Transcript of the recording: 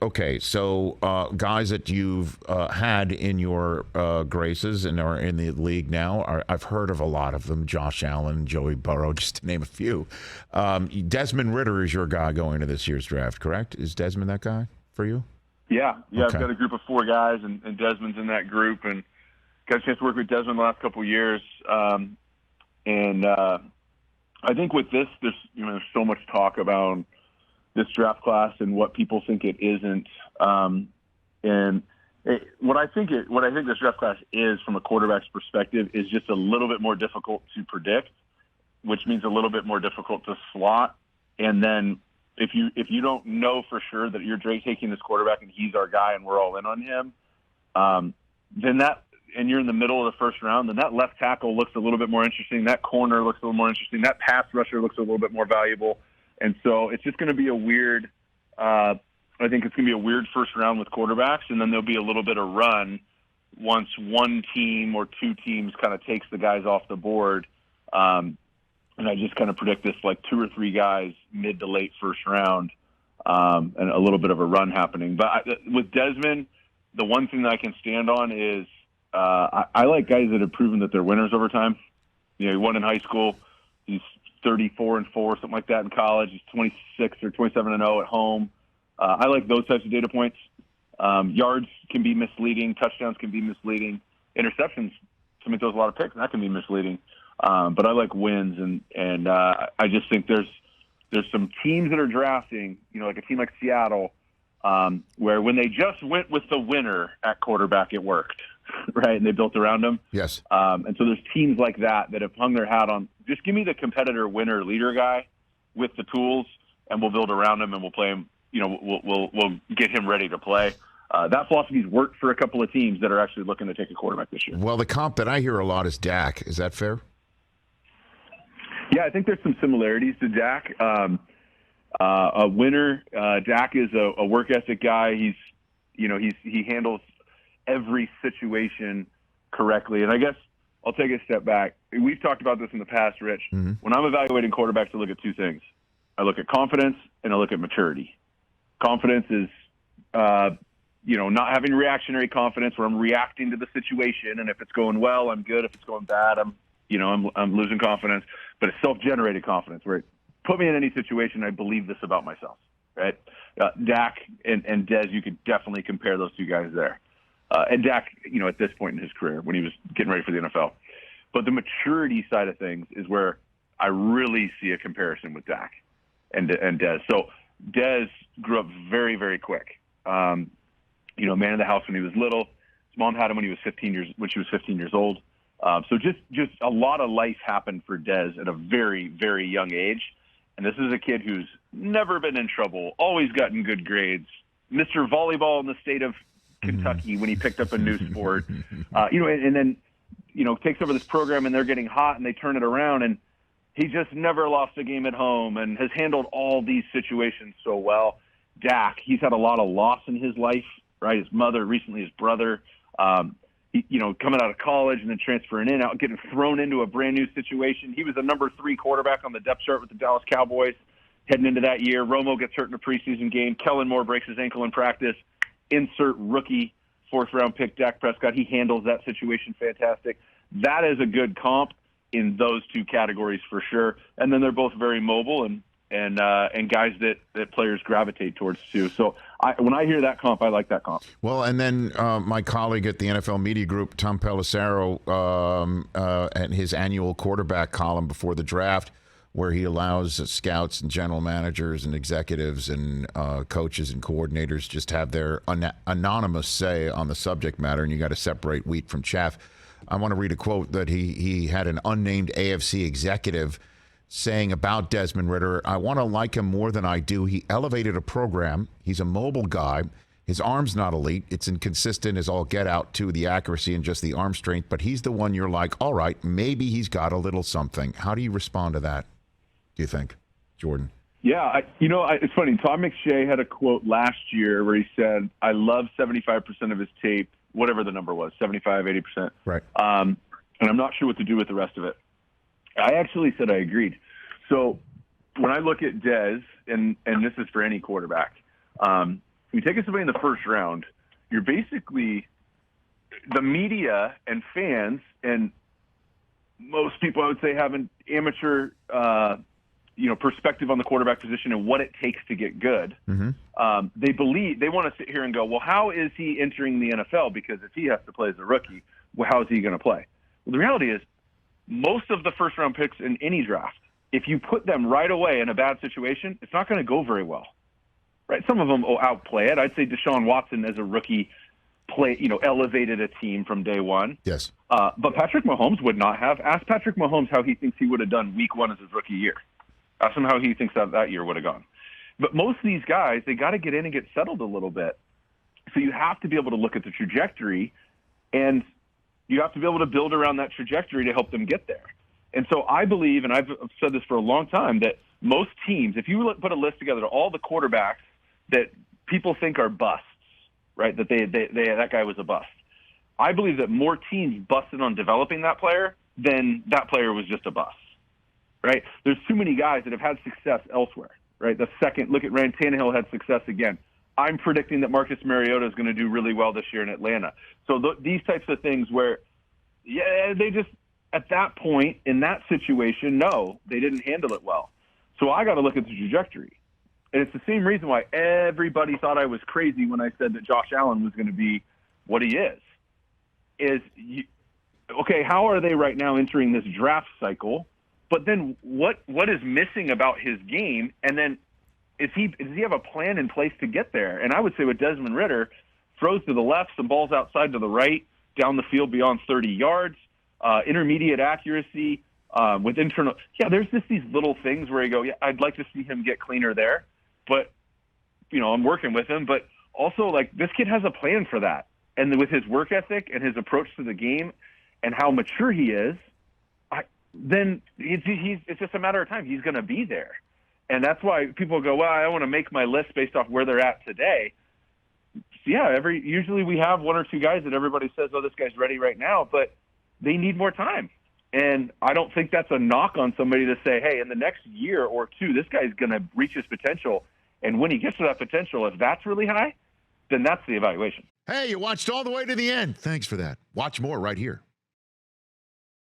Okay, so guys that you've had in your graces and are in the league now, I've heard of a lot of them. Josh Allen, Joey Burrow, just to name a few. Desmond Ridder is your guy going into this year's draft, correct? Is Desmond that guy for you? Yeah. Okay. I've got a group of 4 guys, and Desmond's in that group, and got a chance to work with Desmond the last couple of years. I think with this, there's so much talk about this draft class and what people think it isn't. What I think this draft class is, from a quarterback's perspective, is just a little bit more difficult to predict, which means a little bit more difficult to slot. And then if you don't know for sure that you're taking this quarterback and he's our guy and we're all in on him, and you're in the middle of the first round, then that left tackle looks a little bit more interesting. That corner looks a little more interesting. That pass rusher looks a little bit more valuable. And so it's just going to be a weird I think it's going to be a weird first round with quarterbacks, and then there'll be a little bit of run once one team or 2 teams kind of takes the guys off the board. And I just kind of predict this like 2 or 3 guys mid to late first round, and a little bit of a run happening. But with Desmond, the one thing that I can stand on is I like guys that have proven that they're winners over time. He won in high school. He's 34-4, something like that in college. He's 26 or 27-0 at home. I like those types of data points. Yards can be misleading. Touchdowns can be misleading. Interceptions, somebody throws a lot of picks, and that can be misleading. But I like wins, and I just think there's some teams that are drafting, like a team like Seattle, where when they just went with the winner at quarterback, it worked, right? And they built around him. Yes. And so there's teams like that have hung their hat on, just give me the competitor, winner, leader guy with the tools, and we'll build around him, and we'll play him. We'll get him ready to play. That philosophy's worked for a couple of teams that are actually looking to take a quarterback this year. Well, the comp that I hear a lot is Dak. Is that fair? Yeah, I think there's some similarities to Dak. A winner. Dak is a work ethic guy. He handles every situation correctly. And I guess I'll take a step back. We've talked about this in the past, Rich. Mm-hmm. When I'm evaluating quarterbacks, I look at 2 things. I look at confidence and I look at maturity. Confidence is, not having reactionary confidence where I'm reacting to the situation, and if it's going well, I'm good. If it's going bad, I'm losing confidence. But it's self-generated confidence where put me in any situation, I believe this about myself, right? Dak and Dez, you could definitely compare those 2 guys there. And Dak, at this point in his career when he was getting ready for the NFL. But the maturity side of things is where I really see a comparison with Dak and Dez. So Dez grew up very, very quick. Man of the house when he was little. His mom had him when she was 15 years old. So just a lot of life happened for Dez at a very, very young age. And this is a kid who's never been in trouble, always gotten good grades, Mr. Volleyball in the state of Kentucky when he picked up a new sport, and then takes over this program and they're getting hot and they turn it around, and he just never lost a game at home and has handled all these situations so well. Dak, he's had a lot of loss in his life, right? His mother, recently his brother, coming out of college and then transferring out, getting thrown into a brand new situation. He was a number 3 quarterback on the depth chart with the Dallas Cowboys heading into that year. Romo gets hurt in a preseason game. Kellen Moore breaks his ankle in practice. Insert rookie 4th-round pick Dak Prescott. He handles that situation fantastic. That is a good comp in those 2 categories for sure. And then they're both very mobile and guys that players gravitate towards too. So when I hear that comp, I like that comp. Well, and then my colleague at the NFL Media Group, Tom Pelissero, and his annual quarterback column before the draft, where he allows scouts and general managers and executives and coaches and coordinators just have their anonymous say on the subject matter, and you got to separate wheat from chaff. I want to read a quote that he had an unnamed AFC executive saying about Desmond Ridder. I want to like him more than I do. He elevated a program. He's a mobile guy. His arm's not elite. It's inconsistent as all get out to the accuracy and just the arm strength, but he's the one you're like, all right, maybe he's got a little something. How do you respond to that, do you think, Jordan? Yeah, it's funny. Tom McShay had a quote last year where he said, I love 75% of his tape, whatever the number was, 75, 80%. Right. And I'm not sure what to do with the rest of it. I actually said I agreed. So when I look at Dez, and this is for any quarterback, when you take somebody in the first round, you're basically the media and fans and most people, I would say, have an amateur, perspective on the quarterback position and what it takes to get good. Mm-hmm. They want to sit here and go, well, how is he entering the NFL? Because if he has to play as a rookie, well, how is he going to play? Well, the reality is most of the first-round picks in any draft, if you put them right away in a bad situation, it's not going to go very well, right? Some of them will outplay it. I'd say Deshaun Watson as a rookie elevated a team from day one. Yes. But Patrick Mahomes would not have. Ask Patrick Mahomes how he thinks he would have done week one as his rookie year. Ask him how he thinks that year would have gone. But most of these guys, they got to get in and get settled a little bit. So you have to be able to look at the trajectory, and you have to be able to build around that trajectory to help them get there. And so I believe, and I've said this for a long time, that most teams, if you put a list together of all the quarterbacks that people think are busts, right, that that guy was a bust, I believe that more teams busted on developing that player than that player was just a bust, right? There's too many guys that have had success elsewhere, right? Look at Ryan Tannehill had success again. I'm predicting that Marcus Mariota is going to do really well this year in Atlanta. So these types of things where, they just, at that point, in that situation, no, they didn't handle it well. So I got to look at the trajectory. And it's the same reason why everybody thought I was crazy when I said that Josh Allen was going to be what he is. Okay, how are they right now entering this draft cycle? But then what is missing about his game? And then does he have a plan in place to get there? And I would say with Desmond Ridder, throws to the left, some balls outside to the right, down the field beyond 30 yards, intermediate accuracy with internal. Yeah, there's just these little things where you go, I'd like to see him get cleaner there. But, I'm working with him. But also, this kid has a plan for that. And with his work ethic and his approach to the game and how mature he is, then it's just a matter of time. He's going to be there. And that's why people go, well, I want to make my list based off where they're at today. So usually we have one or two guys that everybody says, oh, this guy's ready right now, but they need more time. And I don't think that's a knock on somebody to say, hey, in the next year or two, this guy's going to reach his potential. And when he gets to that potential, if that's really high, then that's the evaluation. Hey, you watched all the way to the end. Thanks for that. Watch more right here.